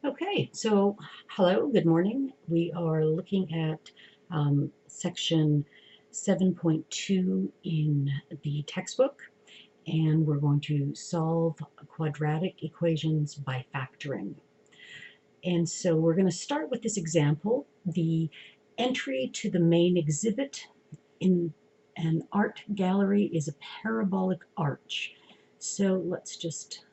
Okay, so hello, good morning. We are looking at section 7.2 in the textbook, and we're going to solve quadratic equations by factoring. And so we're going to start with this example. The entry to the main exhibit in an art gallery is a parabolic arch. So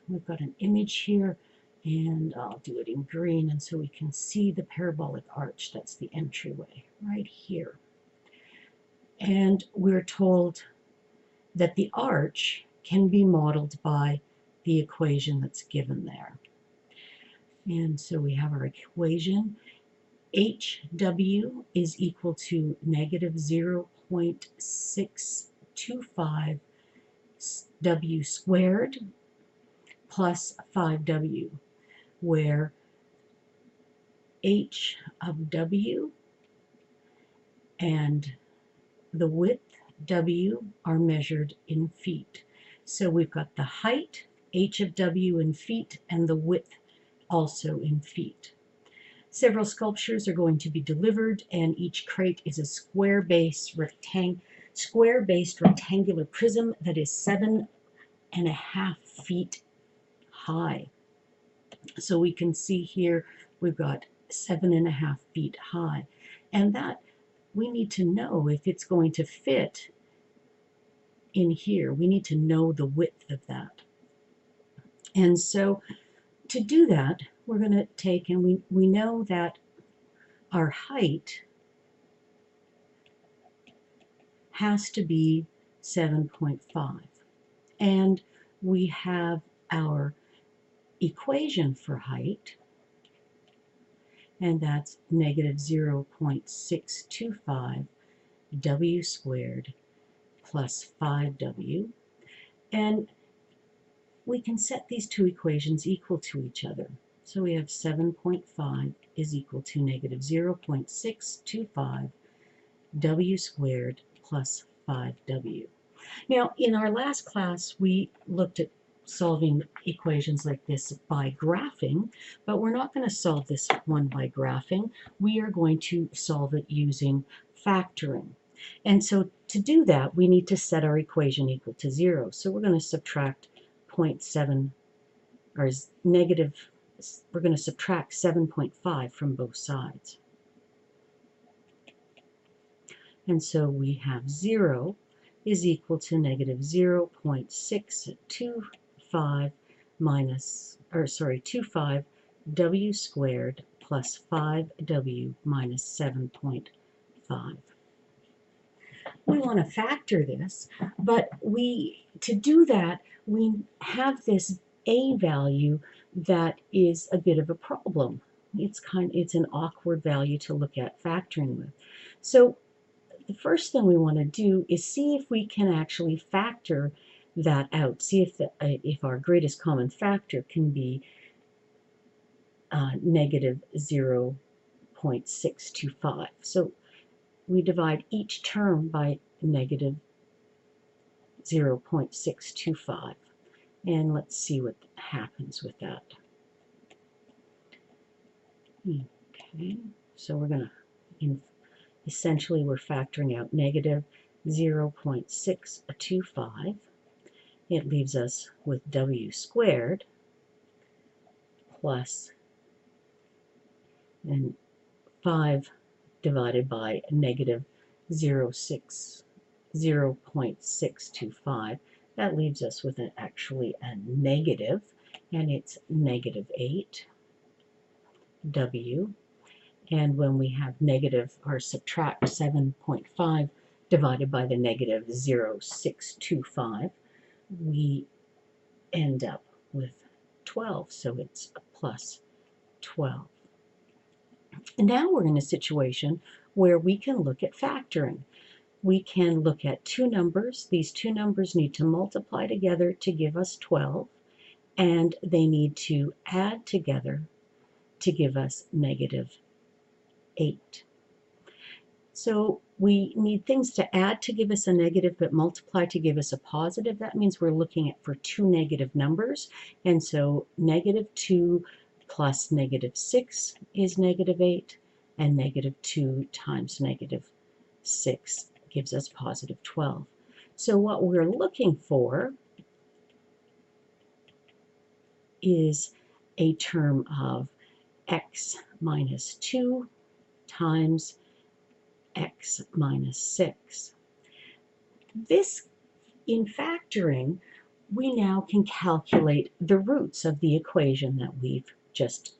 we've got an image here, and I'll do it in green, and so we can see the parabolic arch. That's the entryway right here. And we're told that the arch can be modeled by the equation that's given there. And so we have our equation. HW is equal to negative 0.625 W squared plus 5W, where H of W and the width W are measured in feet. So we've got the height, H of W in feet, and the width also in feet. Several sculptures are going to be delivered, and each crate is a square-based rectangular prism that is 7.5 feet high. So we can see here we've got 7.5 feet high, and that we need to know if it's going to fit in here. We need to know the width of that. And so to do that, we're going to take, and we know that our height has to be 7.5. And we have our equation for height, and that's negative 0.625 W squared plus 5W. And we can set these two equations equal to each other. So we have 7.5 is equal to negative 0.625 W squared plus 5W. Now, in our last class, we looked at solving equations like this by graphing, but we're not going to solve this one by graphing. We are going to solve it using factoring. And so to do that, we need to set our equation equal to 0. So we're going to subtract 0.7, or negative, we're going to subtract 7.5 from both sides. And so we have 0 is equal to negative 0.625 25 W squared plus 5W minus 7.5. We want to factor this, but to do that, we have this A value that is a bit of a problem. It's an awkward value to look at factoring with. So the first thing we want to do is see if we can actually factor that out. See if our greatest common factor can be negative 0.625. So we divide each term by negative 0.625. And let's see what happens with that. Okay, so we're going to, essentially we're factoring out negative 0.625. It leaves us with W squared plus, and 5 divided by negative 0.625. That leaves us with actually a negative, and it's negative 8 W. And when we have negative, or subtract 7.5 divided by the negative 0.625, we end up with 12. So it's a plus 12. And now we're in a situation where we can look at factoring. We can look at two numbers. These two numbers need to multiply together to give us 12, and they need to add together to give us negative 8. So we need things to add to give us a negative, but multiply to give us a positive. That means we're looking for two negative numbers. And so negative 2 plus -6 is -8, and -2 times -6 gives us +12. So what we're looking for is a term of x minus 2 times x minus 6. This, in factoring, we now can calculate the roots of the equation that we've just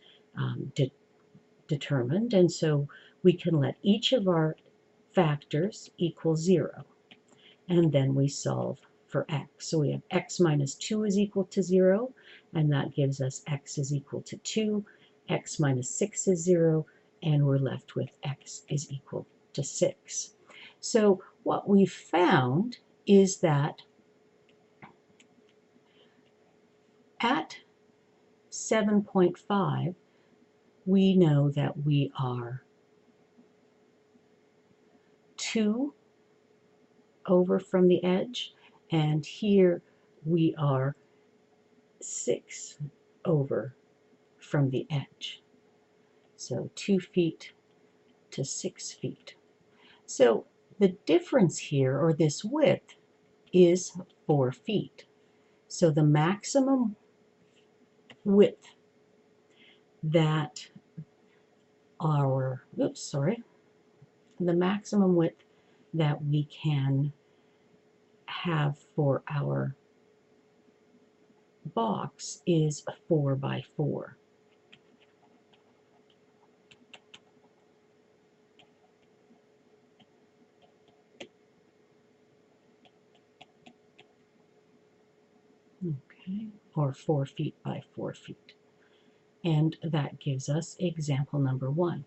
determined, and so we can let each of our factors equal 0, and then we solve for x. So we have x minus 2 is equal to 0, and that gives us x is equal to 2, x minus 6 is 0, and we're left with x is equal to 6. So what we found is that at 7.5, we know that we are 2 over from the edge, and here we are 6 over from the edge. So 2 feet to 6 feet. So the difference here, or this width, is 4 feet. So the maximum width that the maximum width that we can have for our box is 4 by 4. Okay, or 4 feet by 4 feet. And that gives us example number 1.